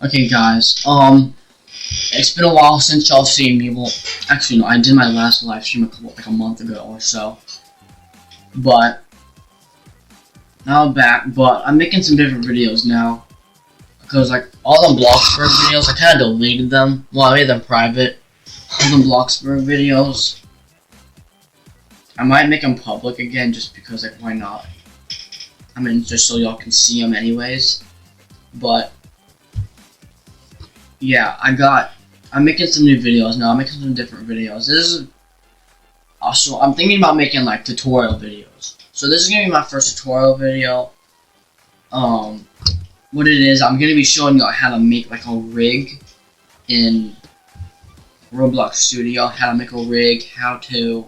Okay, guys. It's been a while since y'all seen me. Well, actually, no, I did my last live stream like a month ago or so. But now I'm back. But I'm making some different videos now because like all the Bloxburg videos, I kind of deleted them. Well, I made them private. All the Bloxburg videos, I might make them public again just because like why not? I mean, just so y'all can see them anyways. But yeah, I'm making some new videos now. I'm making some different videos. This is also, I'm thinking about making like tutorial videos. So this is gonna be my first tutorial video. What it is, I'm gonna be showing you how to make like a rig in Roblox Studio. How to make a rig, how to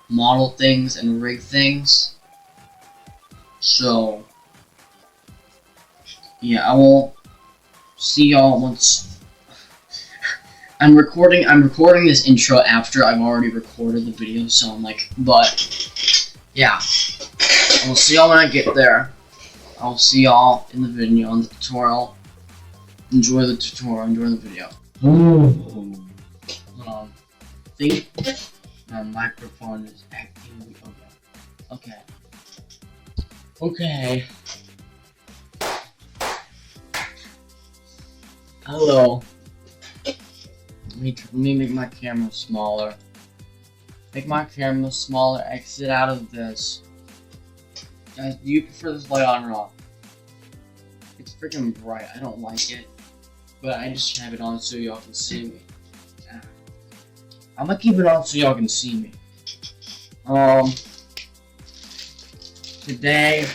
model things and rig things. So yeah, I will see y'all once. I'm recording this intro after I've already recorded the video, so I'm like, but yeah, I'll see y'all when I get there. I'll see y'all in the video, on the tutorial. Enjoy the tutorial, enjoy the video. I think my microphone is acting okay. Okay. Hello. Let me make my camera smaller. Make my camera smaller, exit out of this. Guys, do you prefer this light on or off? It's freaking bright, I don't like it. But I just have it on so y'all can see me. I'm gonna keep it on so y'all can see me. Today,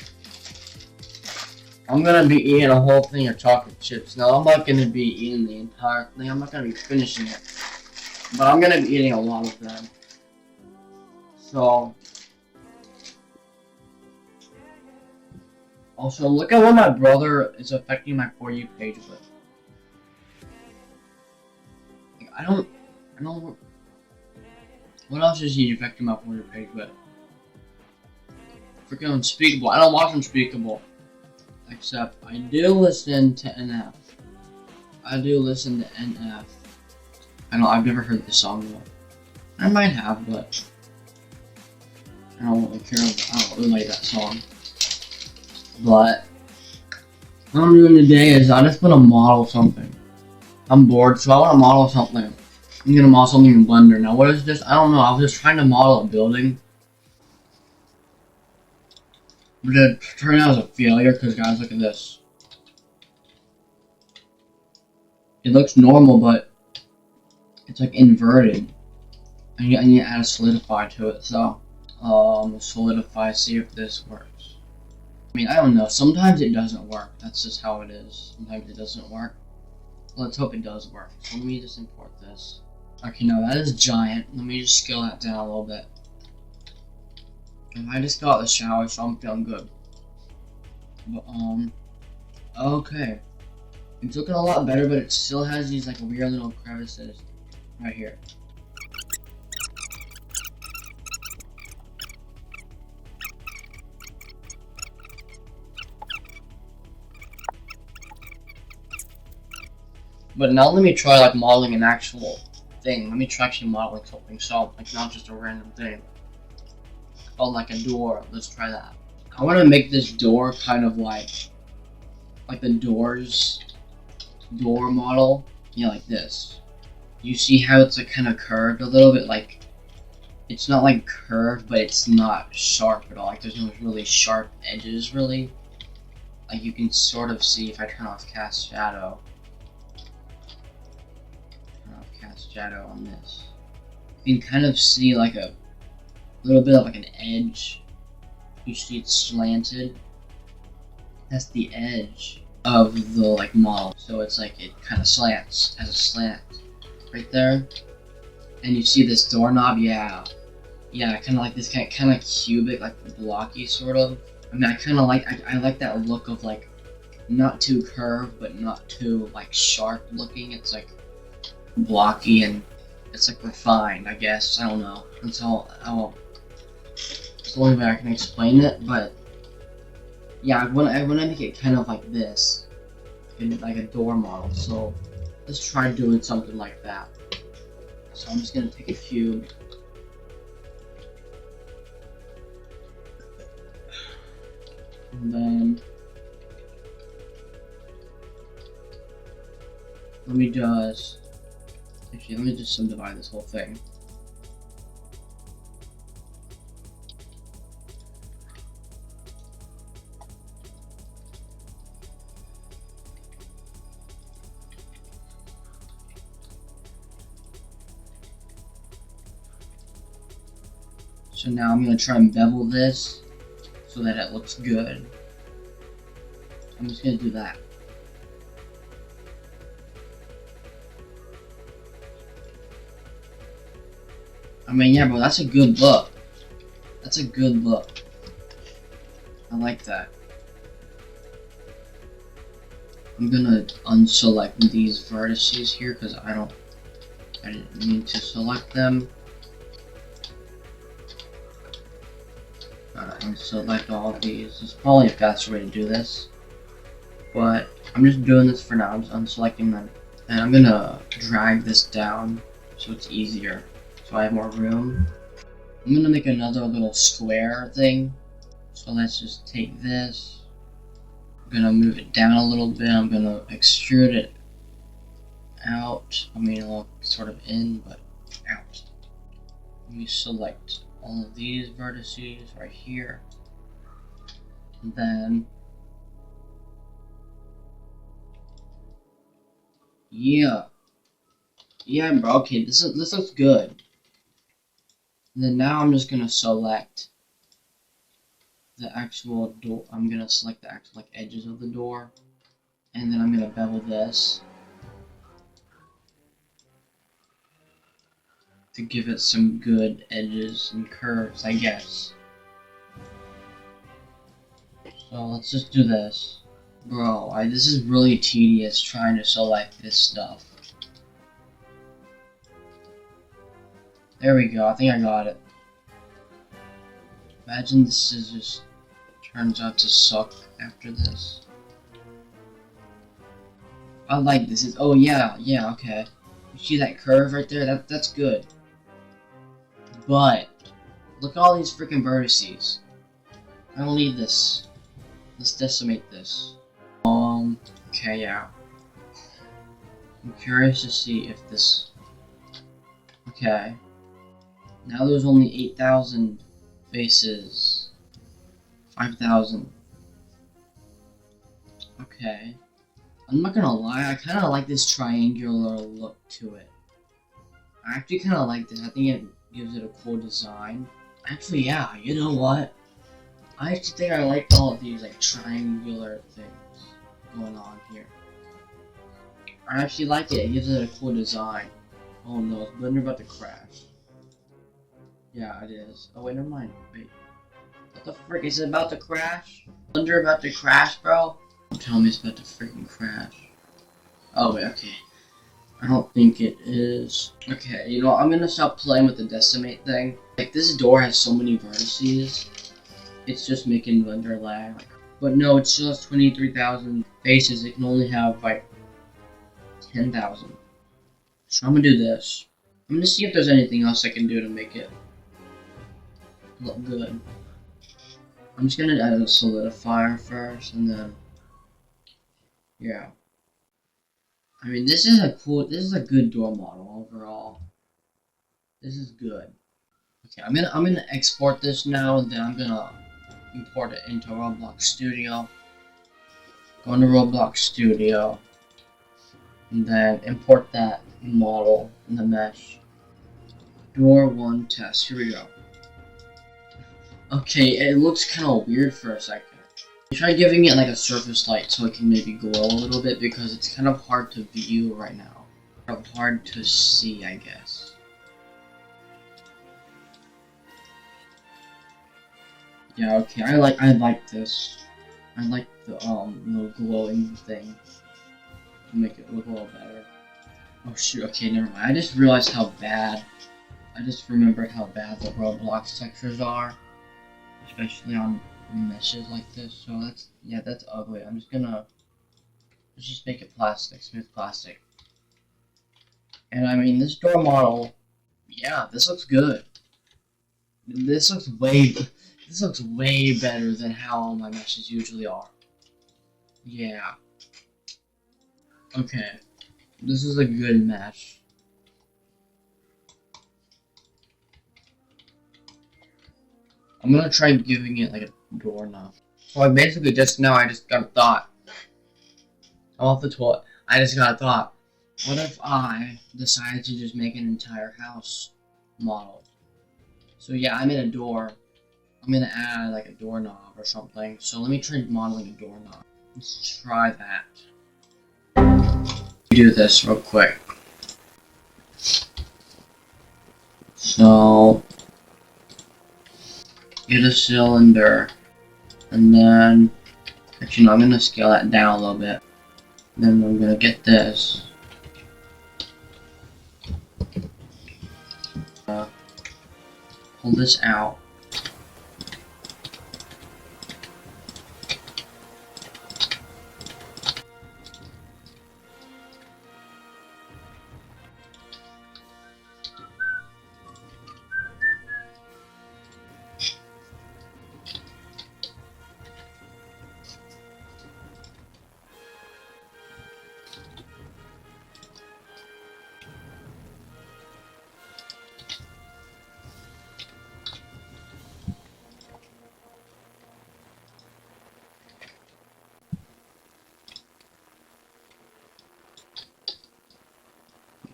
I'm gonna be eating a whole thing of chocolate chips. Now, I'm not gonna be eating the entire thing. I'm not gonna be finishing it. But I'm gonna be eating a lot of them. So, also, look at what my brother is affecting my For You page with. Like, I don't, what else is he affecting my For You page with? Freaking Unspeakable. I don't watch Unspeakable. Except, I do listen to NF. I do listen to NF. I've never heard this song though. I might have, but I don't really care. I don't really like that song. But what I'm doing today is I just want to model something. I'm bored, so I want to model something. I'm gonna model something in Blender. Now, what is this? I don't know. I was just trying to model a building, but it turned out as a failure because, guys, look at this. It looks normal, but it's like inverted. I need to add a solidify to it. So, solidify. See if this works. I mean, I don't know. Sometimes it doesn't work. That's just how it is. Sometimes it doesn't work. Let's hope it does work. So let me just import this. Okay, now that is giant. Let me just scale that down a little bit. And I just got the shower, so I'm feeling good. But, okay. It's looking a lot better, but it still has these, like, weird little crevices right here. But now let me try, like, modeling an actual thing. Let me try actually modeling something, so, like, not just a random thing. Oh, like a door. Let's try that. I want to make this door kind of like the door model. Yeah, like this. You see how it's like kind of curved a little bit? Like, it's not like curved, but it's not sharp at all. Like, there's no really sharp edges, really. Like, you can sort of see if I turn off cast shadow. Turn off cast shadow on this. You can kind of see like a little bit of like an edge. You see it's slanted. That's the edge of the like model. So it's like it kind of slants, has a slant right there. And you see this doorknob, yeah, kind of like this kind of cubic, like blocky sort of. I mean, I like that look of like not too curved, but not too like sharp looking. It's like blocky and it's like refined, I guess. I don't know. It's the only way I can explain it, but yeah, I want to make it kind of like this. like a door model. So let's try doing something like that. So I'm just gonna take a cube. And then let me just subdivide this whole thing. So now I'm gonna try and bevel this so that it looks good. I'm just gonna do that. I mean, yeah, bro, that's a good look. That's a good look. I like that. I'm gonna unselect these vertices here because I didn't mean to select them. Unselect all of these. It's probably a faster way to do this, but I'm just doing this for now. I'm just unselecting them, and I'm gonna drag this down so it's easier, so I have more room. I'm gonna make another little square thing. So let's just take this. I'm gonna move it down a little bit. I'm gonna extrude it out. I mean, a little sort of in, but out. Let me select all of these vertices right here. And then, yeah, bro. Okay, this looks good. And then now I'm just gonna select the actual door. I'm gonna select the actual edges of the door, and then I'm gonna bevel this to give it some good edges and curves, I guess. So let's just do this. Bro, this is really tedious trying to select this stuff. There we go, I think I got it. Imagine this is just turns out to suck after this. I like this. Oh yeah, okay. You see that curve right there? That's good. But look at all these freaking vertices. I don't need this. Let's decimate this. Okay, yeah. I'm curious to see if this... Okay. Now there's only 8,000 faces. 5,000. Okay. I'm not gonna lie, I kinda like this triangular look to it. I actually kinda like this. I think it gives it a cool design. Actually, yeah, you know what? I actually think I like all of these like triangular things going on here. I actually like it. It gives it a cool design. Oh no, is Blender about to crash? Yeah, it is. Oh wait, never mind. Wait. What the frick? Is it about to crash? Blender about to crash, bro? Don't tell me it's about to freaking crash. Oh wait, okay. I don't think it is. Okay, you know, I'm gonna stop playing with the decimate thing. Like, this door has so many vertices. It's just making Blender lag. But no, it still has 23,000 faces. It can only have like 10,000. So I'm gonna do this. I'm gonna see if there's anything else I can do to make it look good. I'm just gonna add a solidifier first, and then yeah. I mean, this is a good door model overall. This is good. Okay, I'm gonna export this now, and then I'm gonna import it into Roblox Studio. Go into Roblox Studio, and then import that model in the mesh. Door 1 test. Here we go. Okay, it looks kind of weird for a second. Try giving it like a surface light so it can maybe glow a little bit, because it's kind of hard to view right now. Kind of hard to see, I guess. Yeah, okay, I like this. I like the little glowing thing to make it look a little better. Oh shoot, okay, never mind. I just realized how bad. I just remembered how bad the Roblox textures are, especially on meshes like this. So that's ugly. I'm just gonna Let's just make it plastic, smooth plastic. And I mean, this door model, yeah, this looks good. This looks way better than how all my meshes usually are. Yeah. Okay. This is a good mesh. I'm gonna try giving it like a doorknob. So I basically just got a thought. I'm off the toilet. I just got a thought. What if I decided to just make an entire house model? So yeah, I made a door. I'm gonna add like a doorknob or something. So let me try modeling a doorknob. Let's try that. Do this real quick. So get a cylinder, and then actually no, I'm gonna scale that down a little bit. Then I'm gonna get this. Pull this out.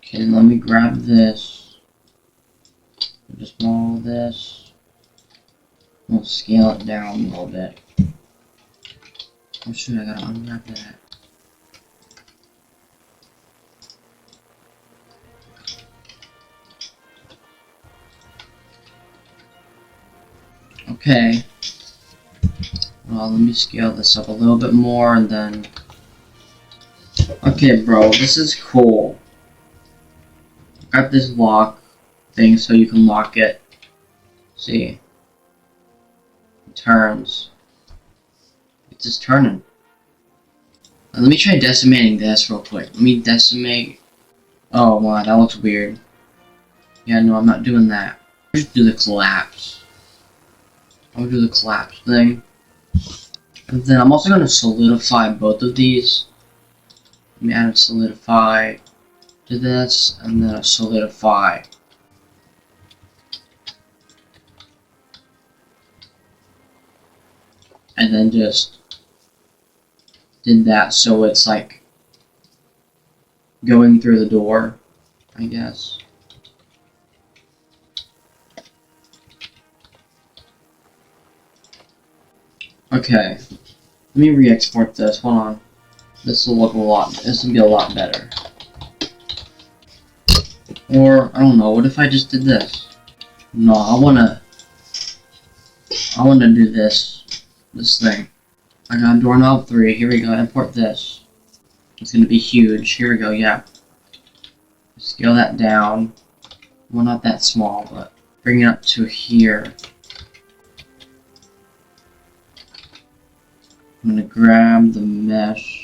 Okay, let me grab this. Just model this. We'll scale it down a little bit. Oh shoot, I gotta unwrap that. Okay. Well, let me scale this up a little bit more and then... Okay, bro, this is cool. Got this lock thing so you can lock it. See? It turns. It's just turning. Let me try decimating this real quick. Let me decimate. Oh wow, that looks weird. Yeah, no, I'm not doing that. I'll just do the collapse. I'll do the collapse thing. And then I'm also going to solidify both of these. Let me add a solidify to this, and then a solidify. And then just did that so it's like going through the door, I guess. Okay, let me re-export this. Hold on. This will look this will be a lot better. Or, I don't know, what if I just did this? No, I wanna do this thing. I got doorknob 3, here we go, import this. It's gonna be huge, here we go, yeah. Scale that down. Well, not that small, but bring it up to here. I'm gonna grab the mesh.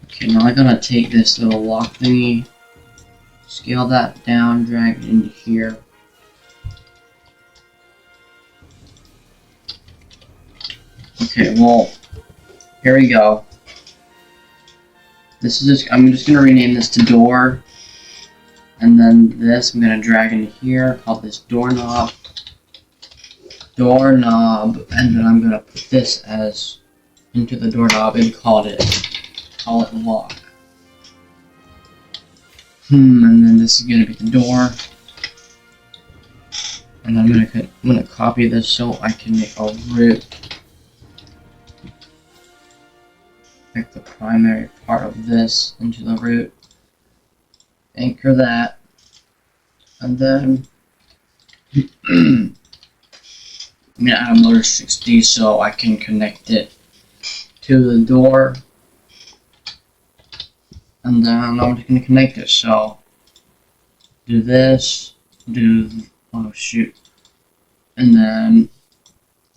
Okay, now I gotta take this little lock thingy, scale that down, drag it into here. Okay, well, here we go. This is I'm just gonna rename this to door, and then this I'm gonna drag into here, call this doorknob, and then I'm gonna put this as into the doorknob and call it lock. And then this is gonna be the door, and I'm gonna copy this so I can make a root. Pick the primary part of this into the root, anchor that, and then I'm gonna add a motor 60 so I can connect it to the door. and then I'm just gonna connect it. So do this, oh shoot, and then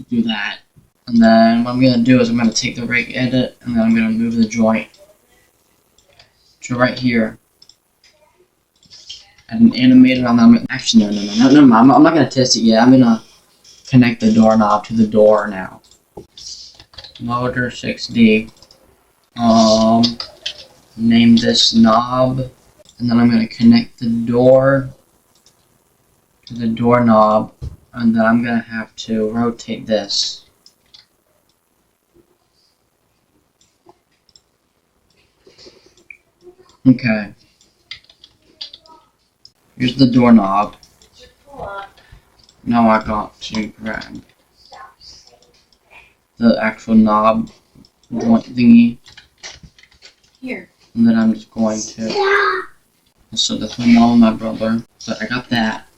do that. And then what I'm gonna do is I'm gonna take the rig edit, and then I'm gonna move the joint to right here. And animate it on them. Actually, no. I'm not gonna test it yet. I'm gonna connect the doorknob to the door now. Motor 6D. Name this knob, and then I'm gonna connect the door to the doorknob, and then I'm gonna have to rotate this. Okay. Here's the doorknob. Now I got to grab the actual knob joint thingy. Here. And then I'm just going to. So that's my mom and my brother. So I got that.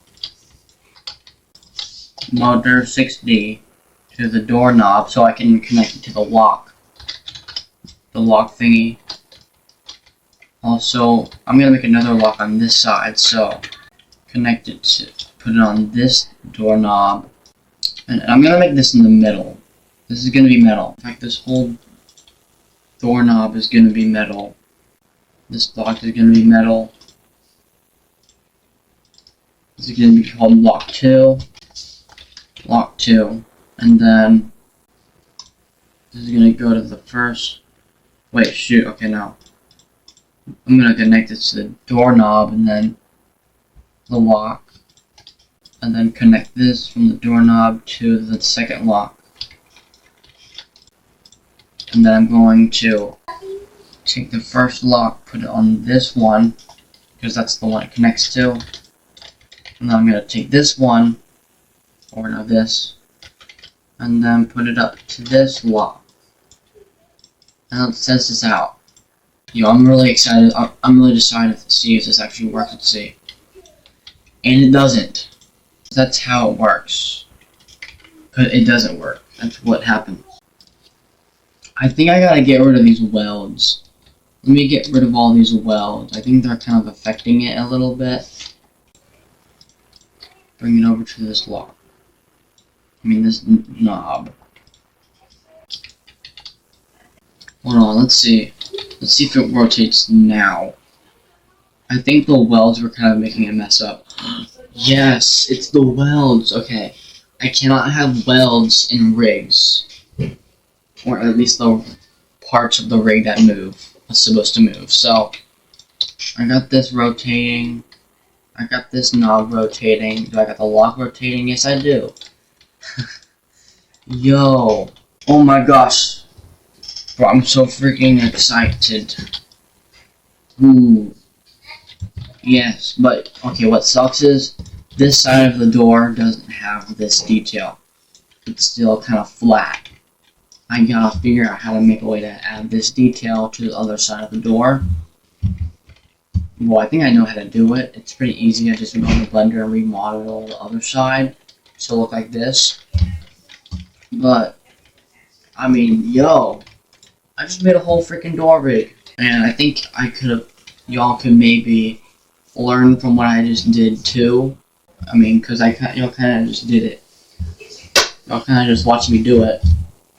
Motor 6D to the doorknob so I can connect it to the lock. The lock thingy. Also, I'm gonna make another lock on this side, so connect it to, put it on this doorknob, and I'm gonna make this in the middle. This is gonna be metal. In fact, this whole doorknob is gonna be metal. This lock is gonna be metal. This is gonna be called lock 2, and then this is gonna go to the first. Wait, shoot. Okay, now. I'm gonna connect this to the doorknob and then the lock, and then connect this from the doorknob to the second lock. And then I'm going to take the first lock, put it on this one, because that's the one it connects to. And then I'm gonna take this one, or no, this, and then put it up to this lock. And let's test this out. Yo, I'm really excited. I'm really excited to see if this actually works. Let's see. And it doesn't. That's how it works. But it doesn't work. That's what happens. I think I gotta get rid of these welds. Let me get rid of all these welds. I think they're kind of affecting it a little bit. Bring it over to this lock. I mean, this knob. Hold on, let's see. Let's see if it rotates now. I think the welds were kind of making it mess up. Yes, it's the welds. Okay. I cannot have welds in rigs. Or at least the parts of the rig that move. That's supposed to move. So, I got this rotating. I got this knob rotating. Do I got the lock rotating? Yes, I do. Yo. Oh my gosh. Bro, I'm so freaking excited. Ooh. Yes, but, okay, what sucks is, this side of the door doesn't have this detail. It's still kind of flat. I gotta figure out how to make a way to add this detail to the other side of the door. Well, I think I know how to do it. It's pretty easy. I just go in the blender and remodel the other side to look like this. But, I mean, yo. I just made a whole freaking door rig, and I think y'all could maybe learn from what I just did too. I mean, cause y'all kind of just did it. Y'all kind of just watched me do it.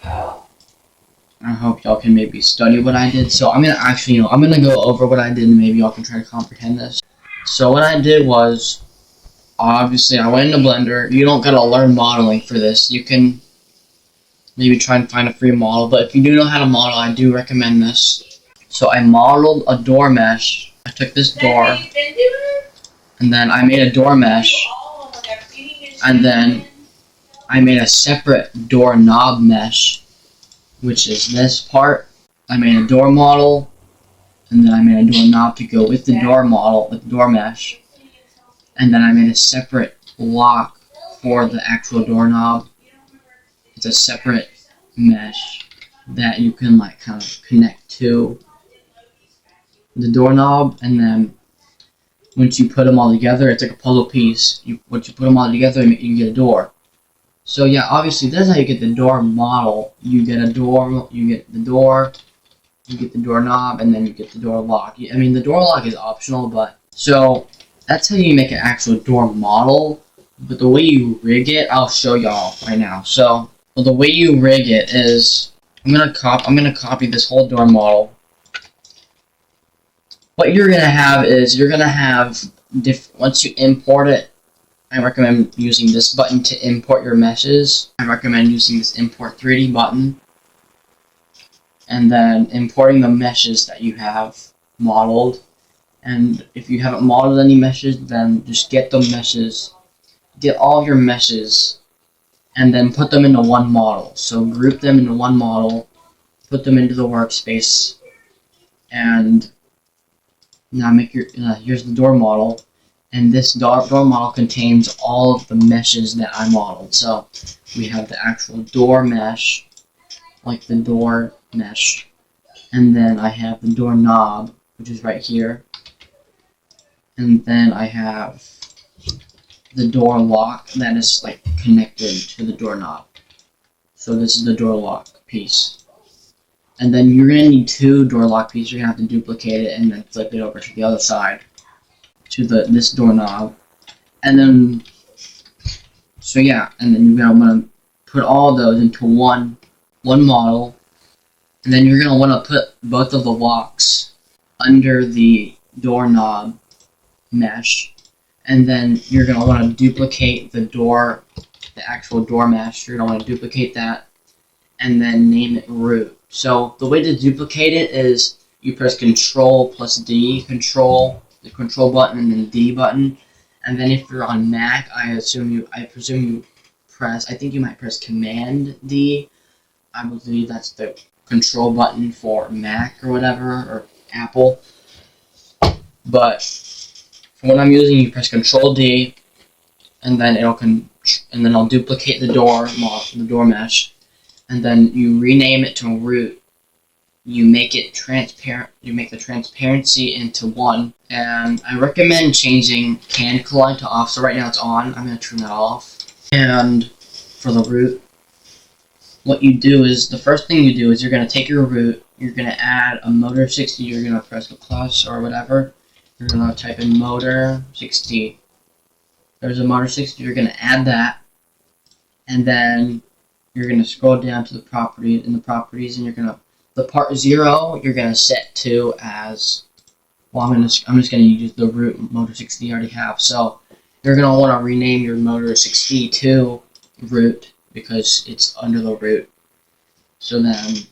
I hope y'all can maybe study what I did. So I'm gonna actually, I'm gonna go over what I did, and maybe y'all can try to comprehend this. So what I did was, obviously, I went into Blender. You don't gotta learn modeling for this. You can maybe try and find a free model, but if you do know how to model, I do recommend this. So I modeled a door mesh. I took this door, and then I made a door mesh, and then I made a separate door knob mesh, which is this part. I made a door model, and then I made a door knob to go with the door model, with the door mesh, and then I made a separate lock for the actual doorknob. It's a separate mesh that you can like kind of connect to the doorknob, and then once you put them all together, it's like a puzzle piece. Once you put them all together, you get a door. So yeah, obviously that's how you get the door model. You get a door, you get the door, you get the doorknob, and then you get the door lock. I mean, the door lock is optional, but so that's how you make an actual door model. But the way you rig it, I'll show y'all right now. So, well, the way you rig it is, I'm gonna copy this whole door model. What you're gonna have is once you import it, I recommend using this button to import your meshes. I recommend using this import 3D button, and then importing the meshes that you have modeled. And if you haven't modeled any meshes, then just get the meshes. Get all of your meshes and then put them into one model. So group them into one model, put them into the workspace, and now make your here's the door model, and this door model contains all of the meshes that I modeled. So we have the actual door mesh, like the door mesh, and then I have the door knob, which is right here, and then I have the door lock that is like connected to the doorknob. So this is the door lock piece. And then you're gonna need two door lock pieces. You're gonna have to duplicate it and then flip it over to the other side to this doorknob. And then so yeah, and then you're gonna wanna put all those into one model. And then you're gonna wanna put both of the locks under the doorknob mesh. And then you're going to want to duplicate the actual door mesh. You're going to want to duplicate that and then name it root. So the way to duplicate it is you press Ctrl plus D, the control button, and then D button. And then if you're on Mac, I presume you press, I think you might press Command D. I believe that's the control button for Mac or whatever, or Apple. But for what I'm using, you press Ctrl D, and then I'll duplicate the door mesh, and then you rename it to root. You make it transparent. You make the transparency into 1, and I recommend changing can collide to off. So right now it's on. I'm gonna turn that off. And for the root, what you do is the first thing you do is you're gonna take your root. You're gonna add a motor 60. You're gonna press the plus or whatever. You're going to type in motor 60. There's a motor 60. You're going to add that. And then you're going to scroll down to the properties, and you're going to, the part 0, you're going to set to as, well, I'm just going to use the root motor 60 I already have. So you're going to want to rename your motor 60 to root because it's under the root. So then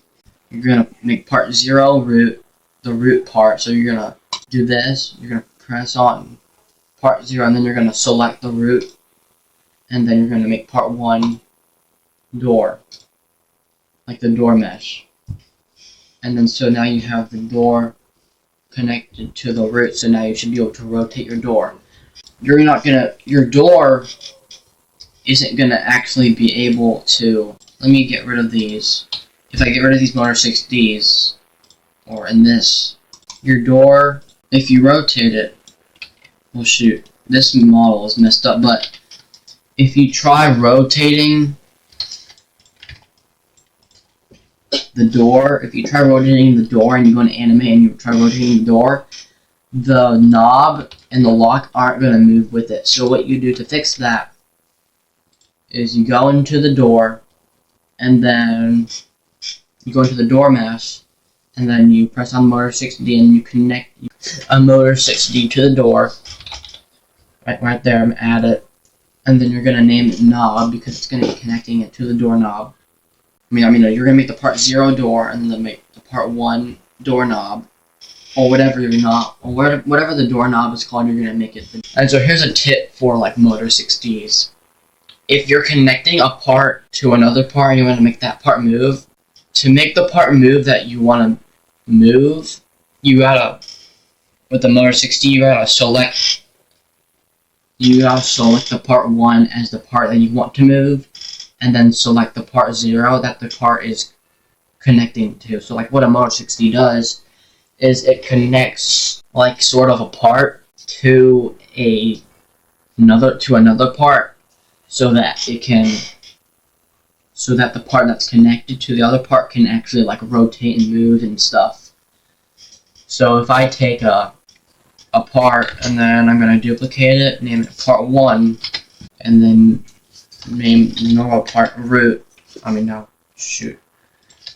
you're going to make part 0 root, the root part. So you're going to do this, you're going to press on part 0, and then you're going to select the root, and then you're going to make part 1 door, like the door mesh. And then so now you have the door connected to the root, so now you should be able to rotate your door. Your door isn't going to actually be able to, let me get rid of these. If I get rid of these motor 60s, or in this, your door, if you rotate it, well shoot, this model is messed up, but if you try rotating the door, and you go into anime and you try rotating the door, the knob and the lock aren't going to move with it. So what you do to fix that is you go into the door, and then you go into the door mesh, and then you press on motor 60 and you connect a motor 60 to the door. Right there, I'm at it. And then you're going to name it knob because it's going to be connecting it to the doorknob. You're going to make the part 0 door and then make the part 1 doorknob. Or whatever whatever the doorknob is called, you're going to make it. And so here's a tip for like motor 60s. If you're connecting a part to another part and you want to make that part move, to make the part move that you want to move, you gotta, with the motor 60, you gotta select the part 1 as the part that you want to move, and then select the part 0 that the part is connecting to. So like what a motor 60 does is it connects like sort of a part to another part, so that the part that's connected to the other part can actually like rotate and move and stuff. So if I take a part and then I'm gonna duplicate it, name it part 1, and then name the normal part root.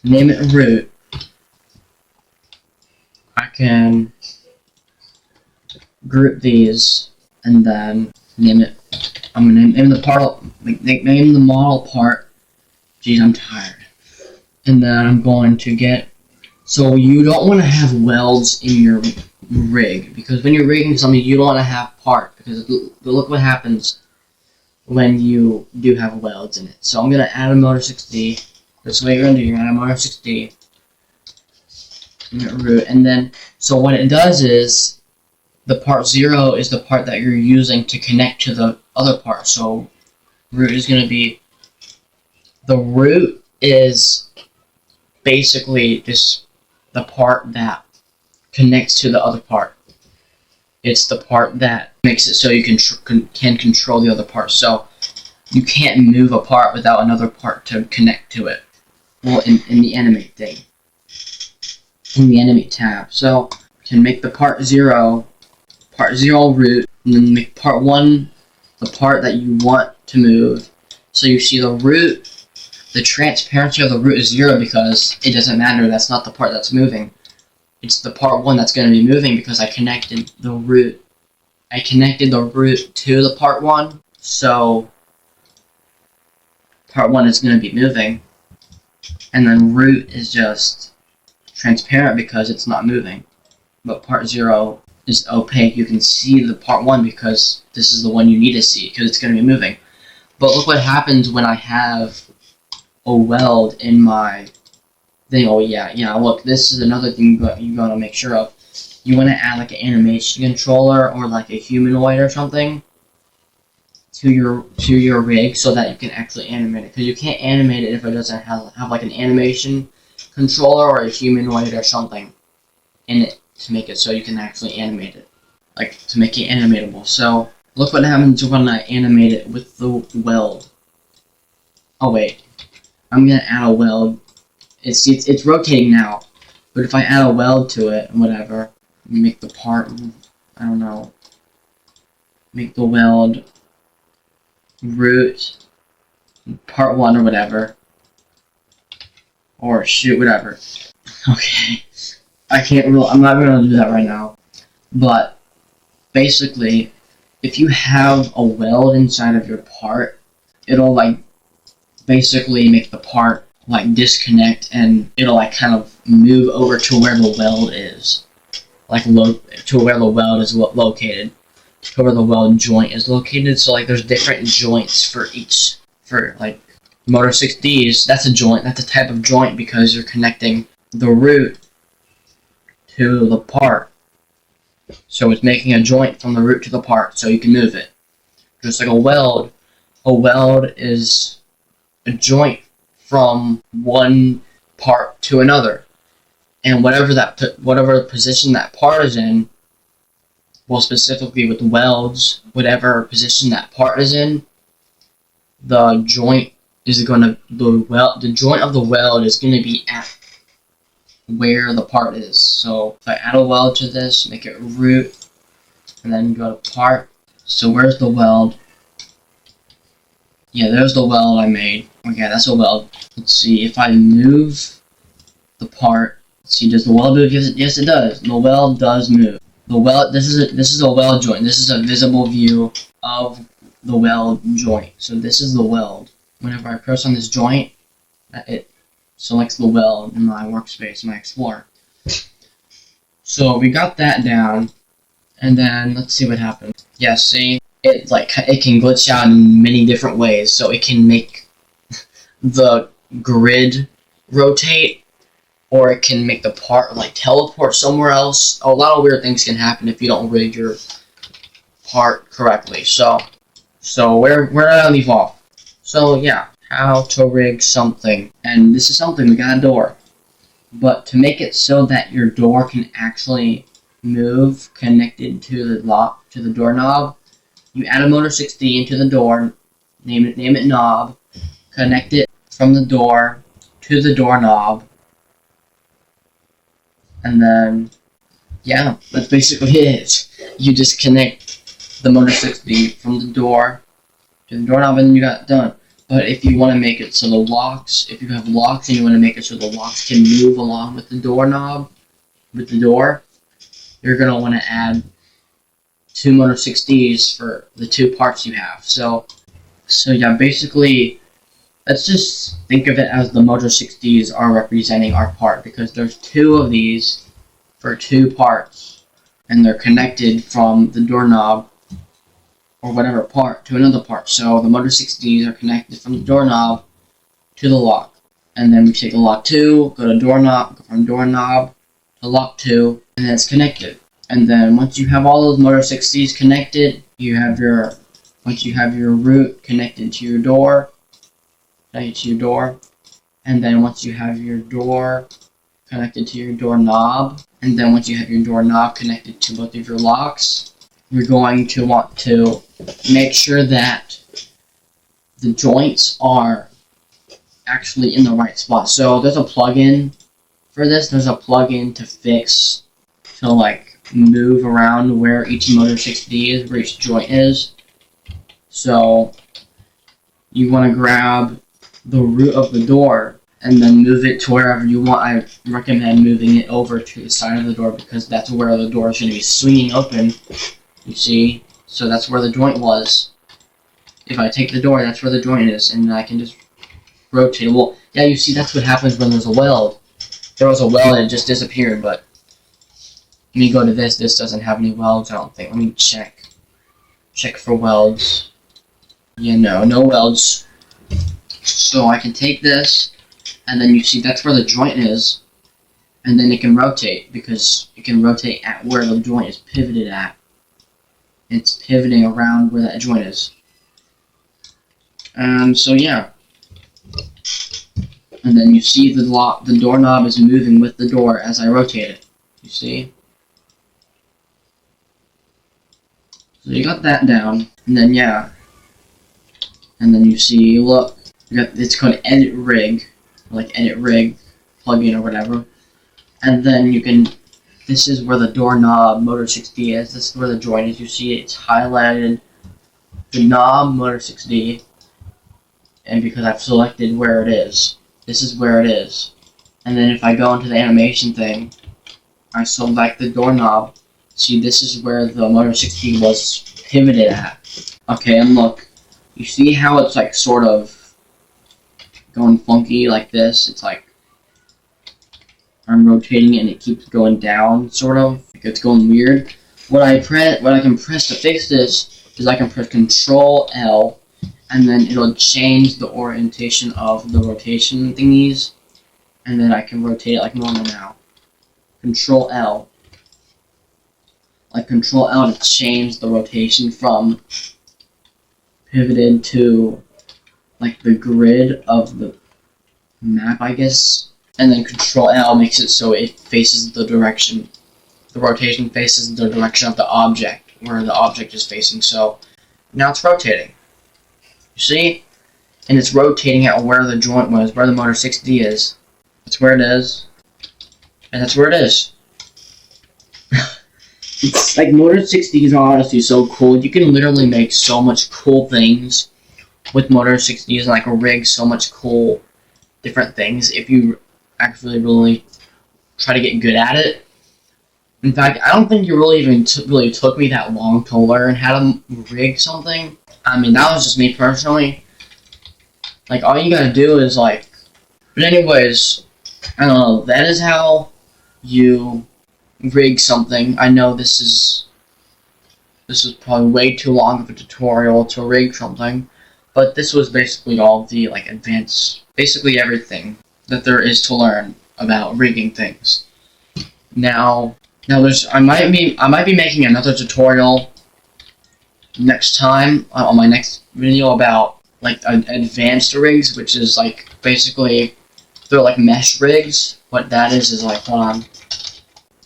Name it root. I can group these and then name it. I'm gonna name the part. Name the model part. Geez, I'm tired. And then I'm going to get. So you don't want to have welds in your rig, because when you're rigging something, you don't want to have part, because look what happens when you do have welds in it. So I'm gonna add a Multi-Select. That's what you're gonna do. You're gonna add a Multi-Select root, and then so what it does is the part 0 is the part that you're using to connect to the other part. So root is gonna be, the root is basically just the part that connects to the other part. It's the part that makes it so you can control the other part. So you can't move a part without another part to connect to it. Well, in the animate thing, in the animate tab. So you can make the part 0 root, and then make part 1 the part that you want to move. So you see the root. The transparency of the root is 0 because it doesn't matter. That's not the part that's moving. It's the part 1 that's going to be moving because I connected the root. I connected the root to the part 1, so part 1 is going to be moving. And then root is just transparent because it's not moving. But part 0 is opaque. You can see the part 1 because this is the one you need to see because it's going to be moving. But look what happens when I have a weld in my thing. Oh yeah, look, this is another thing you gotta make sure of. You want to add like an animation controller or like a humanoid or something to your rig so that you can actually animate it, because you can't animate it if it doesn't have like an animation controller or a humanoid or something in it to make it so you can actually animate it, like to make it animatable. So look what happens when I animate it with the weld. Oh wait, I'm gonna add a weld. It's rotating now, but if I add a weld to it and whatever, make the part, I don't know, make the weld root part 1 or whatever, or shoot, whatever. Okay, I'm not gonna do that right now, but basically, if you have a weld inside of your part, it'll like basically make the part like disconnect, and it'll like kind of move over to where the weld is, like to where the weld is located, to where the weld joint is located. So like there's different joints for each, for like Multi-Selects. That's a joint. That's a type of joint because you're connecting the root to the part. So it's making a joint from the root to the part, so you can move it. Just like a weld is a joint from one part to another, and whatever position that part is in, well, specifically with welds, whatever position that part is in, the joint is the joint of the weld is going to be at where the part is. So if I add a weld to this, make it root, and then go to part. So where's the weld? Yeah, there's the weld I made. Okay, that's a weld. Let's see, if I move the part, let's see, does the weld move? Yes, it does. The weld does move. The weld, this is a weld joint. This is a visible view of the weld joint. So this is the weld. Whenever I press on this joint, it selects the weld in my workspace, my Explorer. So we got that down, and then let's see what happens. Yeah, see, it can glitch out in many different ways. So it can make the grid rotate, or it can make the part like teleport somewhere else. A lot of weird things can happen if you don't rig your part correctly. So where did I leave off? So yeah, how to rig something, and this is something, we got a door, but to make it so that your door can actually move connected to the lock, to the doorknob, you add a Multi-Select into the door, name it knob, connect it from the door to the doorknob, and then yeah, that's basically it. You disconnect the motor 60 from the door to the doorknob and you got it done. But if you want to make it so the locks, if you have locks and you want to make it so the locks can move along with the doorknob, with the door, you're going to want to add 2 motor 60s for the 2 parts you have. So yeah, basically, let's just think of it as the motor 60s are representing our part, because there's 2 of these for 2 parts, and they're connected from the doorknob or whatever part to another part. So the motor 60s are connected from the doorknob to the lock. And then we take the lock 2, go to doorknob, go from doorknob to lock 2, and then it's connected. And then once you have all those motor 60s connected, once you have your root connected to your door, and then once you have your door connected to your doorknob, and then once you have your doorknob connected to both of your locks, you're going to want to make sure that the joints are actually in the right spot. So there's a plugin for this. There's a plugin to like move around where each motor 60 is, where each joint is. So you want to grab the root of the door and then move it to wherever you want. I recommend moving it over to the side of the door because that's where the door is going to be swinging open. You see? So that's where the joint was. If I take the door, that's where the joint is, and I can just rotate it. Well, yeah, you see, that's what happens when there's a weld. There was a weld and it just disappeared, but let me go to this. This doesn't have any welds, I don't think. Let me check. Check for welds. Yeah, no welds. So I can take this, and then you see that's where the joint is, and then it can rotate, because it can rotate at where the joint is pivoted at. It's pivoting around where that joint is. So yeah. And then you see the doorknob is moving with the door as I rotate it. You see? So you got that down, and then yeah. And then you see, look, it's called Edit Rig, like Edit Rig plugin or whatever. And then you can, this is where the doorknob motor 60 is. This is where the joint is. You see it's highlighted the knob motor 60, and because I've selected where it is, this is where it is. And then if I go into the animation thing, I select the doorknob. See, this is where the motor 60 was pivoted at. Okay, and look, you see how it's like sort of going funky like this? It's like I'm rotating it and it keeps going down, sort of. Like it's going weird. What I can press to fix this is I can press Ctrl L, and then it'll change the orientation of the rotation thingies, and then I can rotate it like normal now. Ctrl L. Like Ctrl L to change the rotation from pivoted to like the grid of the map, I guess. And then Ctrl L makes it so it faces the direction. The rotation faces the direction of the object, where the object is facing. So now it's rotating. You see? And it's rotating at where the joint was, where the motor 60 is. That's where it is. And that's where it is. It's like motor 60s are honestly so cool. You can literally make so much cool things with motor 60s and like rig so much cool different things if you actually really try to get good at it. In fact, I don't think it really even really took me that long to learn how to rig something. I mean, that was just me personally. Like, all you gotta do is like... But anyways, I don't know, that is how you rig something. I know this is probably way too long of a tutorial to rig something, but this was basically all the like advanced, basically everything that there is to learn about rigging things. Now I might be making another tutorial next time on my next video about like advanced rigs, which is like basically they're like mesh rigs. What that is like, hold on.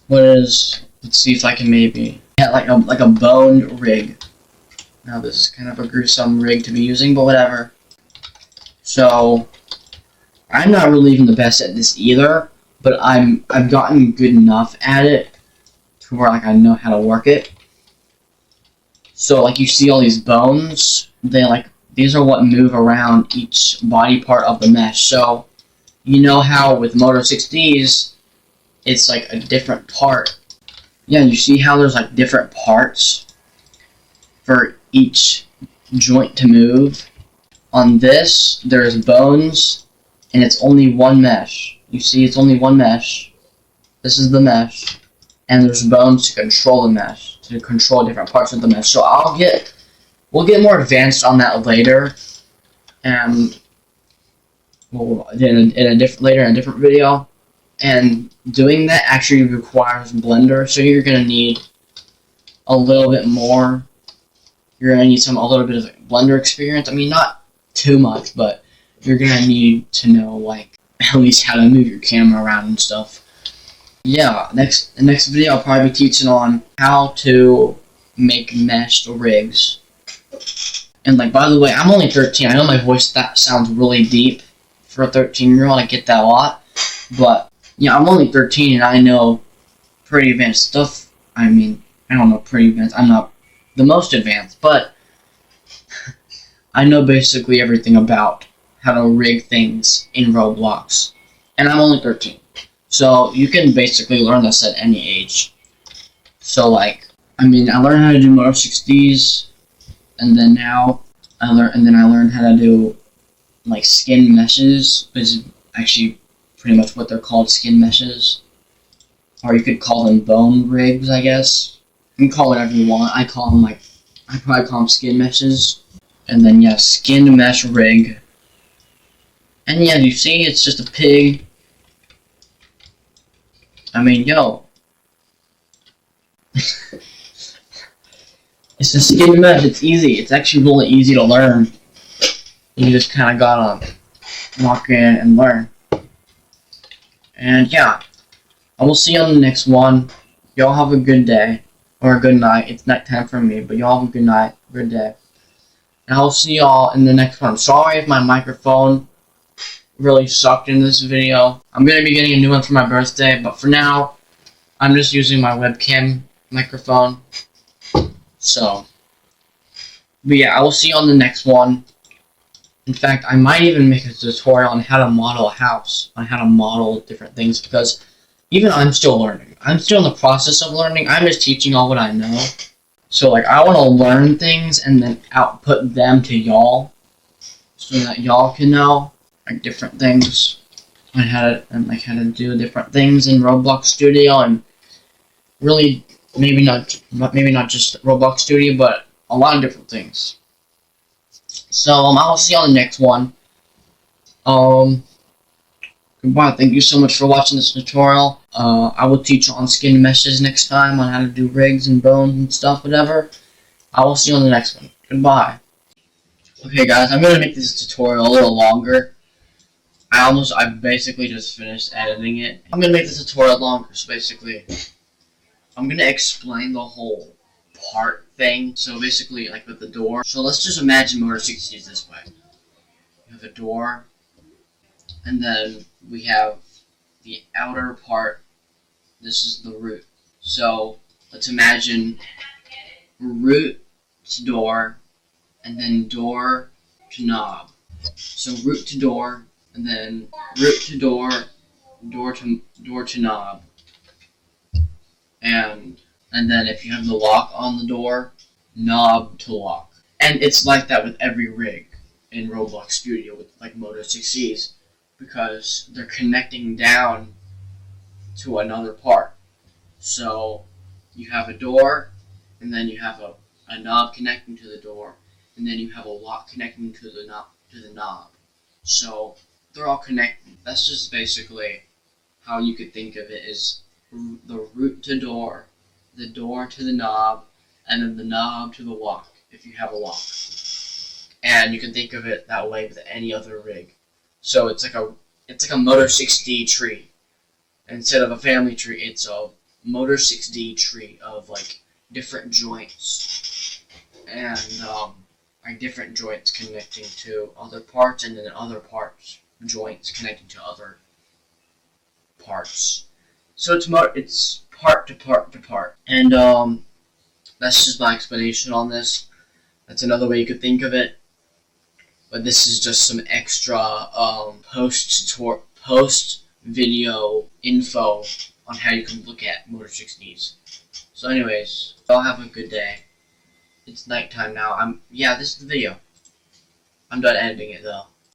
Let's see if I can maybe get like a bone rig. Now this is kind of a gruesome rig to be using, but whatever. So I'm not really even the best at this either, but I've gotten good enough at it to where like I know how to work it. So like you see all these bones, these are what move around each body part of the mesh. So you know how with Moto 6Ds, it's like a different part. Yeah, you see how there's like different parts for each joint to move. On this, there's bones, and it's only one mesh. You see, it's only one mesh. This is the mesh, and there's bones to control the mesh, to control different parts of the mesh. So we'll get more advanced on that later, and in a different video. And doing that actually requires Blender, so you're gonna need a little bit more. You're gonna need a little bit of Blender experience. I mean, not too much, but you're gonna need to know like at least how to move your camera around and stuff. Yeah, the next video I'll probably be teaching on how to make meshed rigs. And like, by the way, I'm only 13. I know my voice that sounds really deep for a 13-year-old. I get that a lot, but yeah, I'm only 13 and I know pretty advanced stuff. I mean, I don't know pretty advanced. I'm not the most advanced, but I know basically everything about how to rig things in Roblox. And I'm only 13. So you can basically learn this at any age. So like, I mean, I learned how to do Moto 6Ds, and then now I learned how to do like skin meshes, which is actually pretty much what they're called, skin meshes. Or you could call them bone rigs, I guess. You can call it whatever you want. I probably call them skin meshes. And then yeah, skin mesh rig. And yeah, you see, it's just a pig. I mean, yo. It's a skin mesh, it's easy. It's actually really easy to learn. You just kind of gotta walk in and learn. And yeah, I will see you on the next one. Y'all have a good day. Or a good night. It's nighttime for me, but y'all have a good night, good day. And I'll see y'all in the next one. Sorry if my microphone really sucked in this video. I'm going to be getting a new one for my birthday, but for now, I'm just using my webcam microphone. So, but yeah, I will see you on the next one. In fact, I might even make a tutorial on how to model a house, on how to model different things, because even I'm still learning. I'm still in the process of learning. I'm just teaching all what I know. So like, I want to learn things and then output them to y'all, so that y'all can know like different things on how to do different things in Roblox Studio, and really maybe not just Roblox Studio, but a lot of different things. So I'll see you on the next one. Goodbye. Thank you so much for watching this tutorial. I will teach you on skin meshes next time, on how to do rigs and bones and stuff, whatever. I will see you on the next one. Goodbye. Okay guys, I'm going to make this tutorial a little longer. I basically just finished editing it. I'm going to make this tutorial longer, so basically, I'm going to explain the whole part thing. So basically, like with the door. So let's just imagine Motor 6Ds this way. You have a door, and then we have the outer part. This is the root. So let's imagine root to door, and then door to knob. So root to door, and then root to door, door to knob. And then if you have the lock on the door, knob to lock. And it's like that with every rig in Roblox Studio with like Moto 6Ds, because they're connecting down to another part. So you have a door, and then you have a knob connecting to the door, and then you have a lock connecting to the knob. So they're all connected. That's just basically how you could think of it, is the root to door, the door to the knob, and then the knob to the lock, if you have a lock. And you can think of it that way with any other rig. So it's like a Moto 6D tree. Instead of a family tree, it's a Moto 6D tree of like different joints. And like different joints connecting to other parts, and then other parts, joints connecting to other parts. So it's part to part to part. And that's just my explanation on this. That's another way you could think of it. But this is just some extra post video info on how you can look at motor 16s. So anyways, y'all have a good day. It's nighttime now. Yeah, this is the video. I'm done editing it though.